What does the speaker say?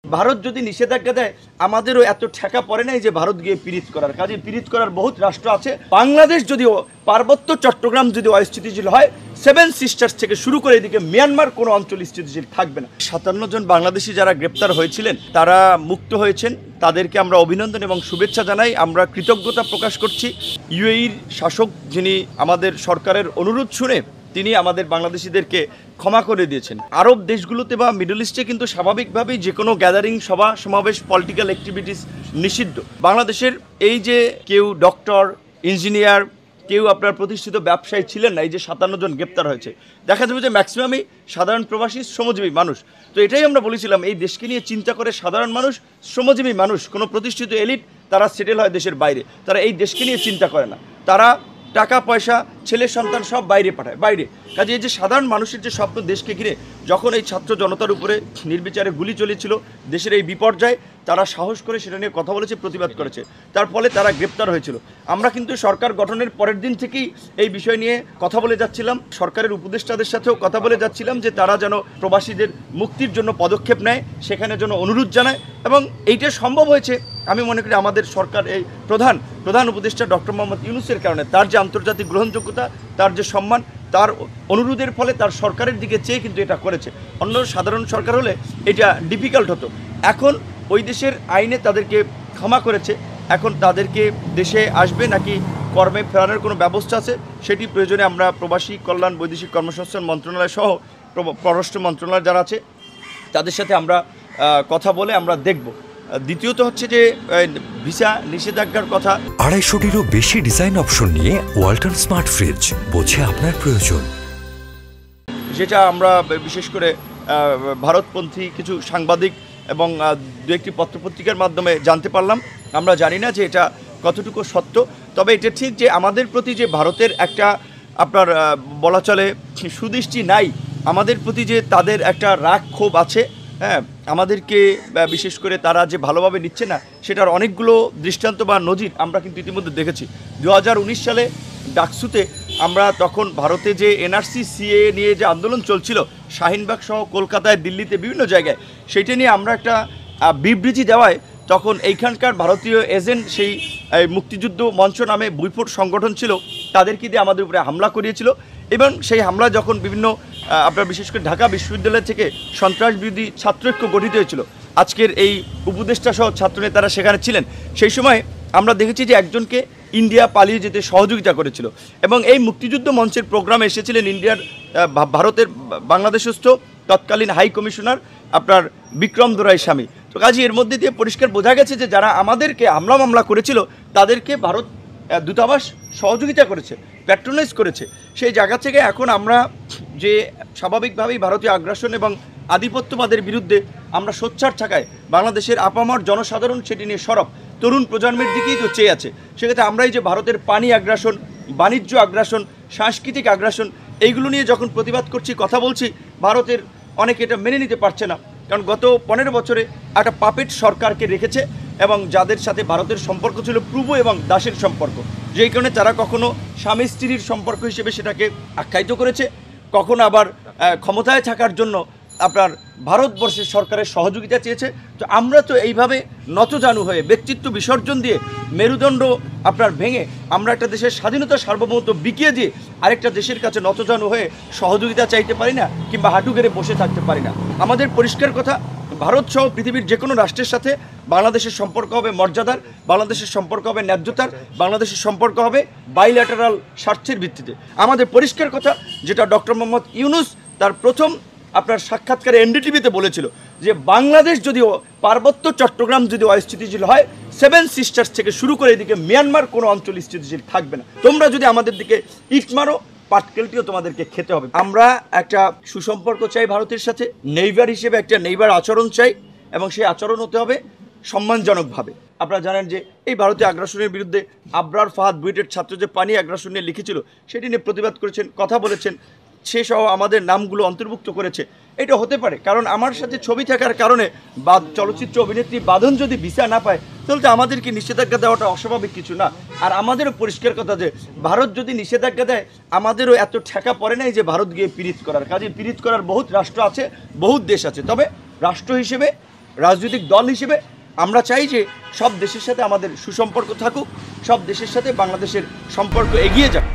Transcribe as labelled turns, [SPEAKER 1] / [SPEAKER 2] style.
[SPEAKER 1] ভারত যদি নিষেধাজ্ঞা দেয় আমাদেরও এত ঠেকা পড়ে নাই যে ভারত গিয়ে পীড়িত করার কাজে পীড়িত করার বহুত রাষ্ট্র আছে। বাংলাদেশ যদিও পার্বত্য চট্টগ্রাম যদি অস্থিতিশীল হয়, সেভেন সিস্টার্স থেকে শুরু করে এদিকে মিয়ানমার কোনো অঞ্চল স্থিতিশীল থাকবে না। 57 জন বাংলাদেশি যারা গ্রেপ্তার হয়েছিলেন তারা মুক্ত হয়েছেন, তাদেরকে আমরা অভিনন্দন এবং শুভেচ্ছা জানাই। আমরা কৃতজ্ঞতা প্রকাশ করছি। ইউএইর শাসক যিনি আমাদের সরকারের অনুরোধ শুনে তিনি আমাদের বাংলাদেশিদেরকে ক্ষমা করে দিয়েছেন। আরব দেশগুলোতে বা মিডল ইস্টে কিন্তু স্বাভাবিকভাবেই যে কোনো গ্যাদারিং, সভা সমাবেশ, পলিটিক্যাল অ্যাক্টিভিটিস নিষিদ্ধ। বাংলাদেশের এই যে কেউ ডক্টর, ইঞ্জিনিয়ার, কেউ আপনার প্রতিষ্ঠিত ব্যবসায়ী ছিলেন না, এই যে 57 জন গ্রেপ্তার হয়েছে, দেখা যাবে যে ম্যাক্সিমামই সাধারণ প্রবাসী শ্রমজীবী মানুষ। তো এটাই আমরা বলেছিলাম, এই দেশকে নিয়ে চিন্তা করে সাধারণ মানুষ, শ্রমজীবী মানুষ, কোনো প্রতিষ্ঠিত এলিট তারা সেটেল হয় দেশের বাইরে, তারা এই দেশকে নিয়ে চিন্তা করে না। তারা টাকা পয়সা, ছেলে সন্তান সব বাইরে পাঠায়, বাইরে। কাজে এই যে সাধারণ মানুষের যে স্বপ্ন দেশকে ঘিরে, যখন এই ছাত্র জনতার উপরে নির্বিচারে গুলি চলেছিল, দেশের এই বিপর্যয়, তারা সাহস করে সেটা নিয়ে কথা বলেছে, প্রতিবাদ করেছে, তার ফলে তারা গ্রেপ্তার হয়েছিল। আমরা কিন্তু সরকার গঠনের পরের দিন থেকেই এই বিষয় নিয়ে কথা বলে যাচ্ছিলাম, সরকারের উপদেষ্টাদের সাথেও কথা বলে যাচ্ছিলাম যে তারা যেন প্রবাসীদের মুক্তির জন্য পদক্ষেপ নেয়, সেখানে যেন অনুরোধ জানায়। এবং এইটা সম্ভব হয়েছে আমি মনে করি আমাদের সরকার, এই প্রধান উপদেষ্টা ডক্টর মোহাম্মদ ইউনূসের কারণে। তার যে আন্তর্জাতিক গ্রহণযোগ্যতা, তার যে সম্মান, তার অনুরোধের ফলে তার সরকারের দিকে চেয়ে কিন্তু এটা করেছে। অন্য সাধারণ সরকার হলে এটা ডিফিকাল্ট হতো। এখন ওই দেশের আইনে তাদেরকে ক্ষমা করেছে, এখন তাদেরকে দেশে আসবে নাকি কর্মে ফেরানোর কোনো ব্যবস্থা আছে, সেটি প্রয়োজনে আমরা প্রবাসী কল্যাণ, বৈদেশিক কর্মসংস্থান মন্ত্রণালয় সহ পররাষ্ট্র মন্ত্রণালয় যারা আছে তাদের সাথে আমরা কথা বলে আমরা দেখব। দ্বিতীয়ত হচ্ছে যে ভিসা নিষেধাজ্ঞার কথা।
[SPEAKER 2] 250-টিরও বেশি ডিজাইন অপশন নিয়ে ওয়ালটন স্মার্ট ফ্রিজ, বোঝে আপনার প্রয়োজন।
[SPEAKER 1] যেটা আমরা বিশেষ করে ভারতপন্থী কিছু সাংবাদিক এবং দু একটি পত্রপত্রিকার মাধ্যমে জানতে পারলাম। আমরা জানি না যে এটা কতটুকু সত্য, তবে এটা ঠিক যে আমাদের প্রতি যে ভারতের একটা আপনার বলা চলে সুদৃষ্টি নাই, আমাদের প্রতি যে তাদের একটা রাগ ক্ষোভ আছে, হ্যাঁ, আমাদেরকে বিশেষ করে তারা যে ভালোভাবে নিচ্ছে না, সেটার অনেকগুলো দৃষ্টান্ত বা নজির আমরা কিন্তু ইতিমধ্যে দেখেছি। 2019 সালে ডাকসুতে আমরা তখন ভারতে যে এনআরসি সিএ নিয়ে যে আন্দোলন চলছিল, শাহিনবাগ সহ কলকাতায়, দিল্লিতে, বিভিন্ন জায়গায়, সেইটা নিয়ে আমরা একটা বিবৃতি দেওয়ায় তখন এইখানকার ভারতীয় এজেন্ট, সেই মুক্তিযুদ্ধ মঞ্চ নামে বৈপুর সংগঠন ছিল, তাদেরকে দিয়ে আমাদের উপরে হামলা করিয়েছিল। এবং সেই হামলা যখন বিভিন্ন আপনার বিশেষ করে ঢাকা বিশ্ববিদ্যালয় থেকে সন্ত্রাস বিরোধী ছাত্রৈক্য গঠিত হয়েছিল, আজকের এই উপদেষ্টা সহ ছাত্রনেতারা সেখানে ছিলেন, সেই সময় আমরা দেখেছি যে একজনকে ইন্ডিয়া পালিয়ে যেতে সহযোগিতা করেছিল। এবং এই মুক্তিযুদ্ধ মঞ্চের প্রোগ্রামে এসেছিলেন ভারতের বাংলাদেশস্থ তৎকালীন হাই কমিশনার আপনার বিক্রম দোরাই স্বামী। তো কাজে এর মধ্যে দিয়ে পরিষ্কার বোঝা গেছে যে যারা আমাদেরকে মামলা করেছিল তাদেরকে ভারত দূতাবাস সহযোগিতা করেছে, প্যাট্রোনাইজ করেছে। সেই জায়গা থেকে এখন আমরা যে স্বাভাবিকভাবেই ভারতীয় আগ্রাসন এবং আধিপত্যবাদের বিরুদ্ধে আমরা সোচ্চার থাকায় বাংলাদেশের আপামর জনসাধারণ সেটি নিয়ে সরব, তরুণ প্রজন্মের দিকেই তো চেয়ে আছে। সেক্ষেত্রে আমরা এই যে ভারতের পানি আগ্রাসন, বাণিজ্য আগ্রাসন, সাংস্কৃতিক আগ্রাসন, এইগুলো নিয়ে যখন প্রতিবাদ করছি, কথা বলছি, ভারতের অনেকে এটা মেনে নিতে পারছে না। কারণ গত 15 বছরে একটা পাপেট সরকারকে রেখেছে এবং যাদের সাথে ভারতের সম্পর্ক ছিল প্রভু এবং দাসের সম্পর্ক, যেই কারণে তারা কখনো স্বামী স্ত্রীর সম্পর্ক হিসেবে সেটাকে আখ্যায়িত করেছে, কখনো আবার ক্ষমতায় থাকার জন্য আপনার ভারতবর্ষের সরকারের সহযোগিতা চেয়েছে। তো আমরা তো এইভাবে নতজানু হয়ে, ব্যক্তিত্ব বিসর্জন দিয়ে, মেরুদণ্ড আপনার ভেঙে, আমরা একটা দেশের স্বাধীনতা সার্বভৌমত্ব বিকিয়ে দিয়ে আরেকটা দেশের কাছে নতজানু হয়ে সহযোগিতা চাইতে পারি না, কিংবা হাঁটু গেড়ে বসে থাকতে পারি না। আমাদের পরিষ্কার কথা, ভারত সহ পৃথিবীর যে কোনো রাষ্ট্রের সাথে বাংলাদেশের সম্পর্ক হবে মর্যাদার, বাংলাদেশের সম্পর্ক হবে ন্যায্যতার, বাংলাদেশের সম্পর্ক হবে বাইল্যাটারাল স্বার্থের ভিত্তিতে। আমাদের পরিষ্কার কথা, যেটা ডক্টর মোহাম্মদ ইউনূস তার প্রথম আপনার সাক্ষাৎকারে এনডিটিভিতে বলেছিল, যে বাংলাদেশ যদিও পার্বত্য চট্টগ্রাম যদি অস্থিতিশীল হয়, সেভেন সিস্টার্স থেকে শুরু করে এদিকে মিয়ানমার কোনো অঞ্চল স্থিতিশীল থাকবে না। তোমরা যদি আমাদের দিকে ইট মারো, পাটকেলটিও তোমাদেরকে খেতে হবে। আমরা একটা সুসম্পর্ক চাই ভারতের সাথে, নেইবার হিসেবে একটা নেইবার আচরণ চাই, এবং সেই আচরণ হতে হবে সম্মানজনকভাবে। আপনারা জানেন যে এই ভারতীয় আগ্রাসনের বিরুদ্ধে আবরার ফাহাদ বুয়েটের ছাত্র যে পানি আগ্রাসন নিয়ে লিখেছিল, সেটি নিয়ে প্রতিবাদ করেছেন, কথা বলেছেন, সে সহ আমাদের নামগুলো অন্তর্ভুক্ত করেছে। এটা হতে পারে, কারণ আমার সাথে ছবি থাকার কারণে বা চলচ্চিত্র অভিনেত্রী বাঁধন যদি ভিসা না পায়, তাহলে তো আমাদেরকে নিষেধাজ্ঞা দেওয়াটা অস্বাভাবিক কিছু না। আর আমাদেরও পরিষ্কার কথা যে ভারত যদি নিষেধাজ্ঞা দেয় আমাদেরও এত ঠেকা পড়ে নাই যে ভারত গিয়ে পীড়িত করার কাজে। পীড়িত করার বহুত রাষ্ট্র আছে, বহুত দেশ আছে, তবে রাষ্ট্র হিসেবে রাজনৈতিক দল হিসেবে আমরা চাই যে সব দেশের সাথে আমাদের সুসম্পর্ক থাকুক, সব দেশের সাথে বাংলাদেশের সম্পর্ক এগিয়ে যাক।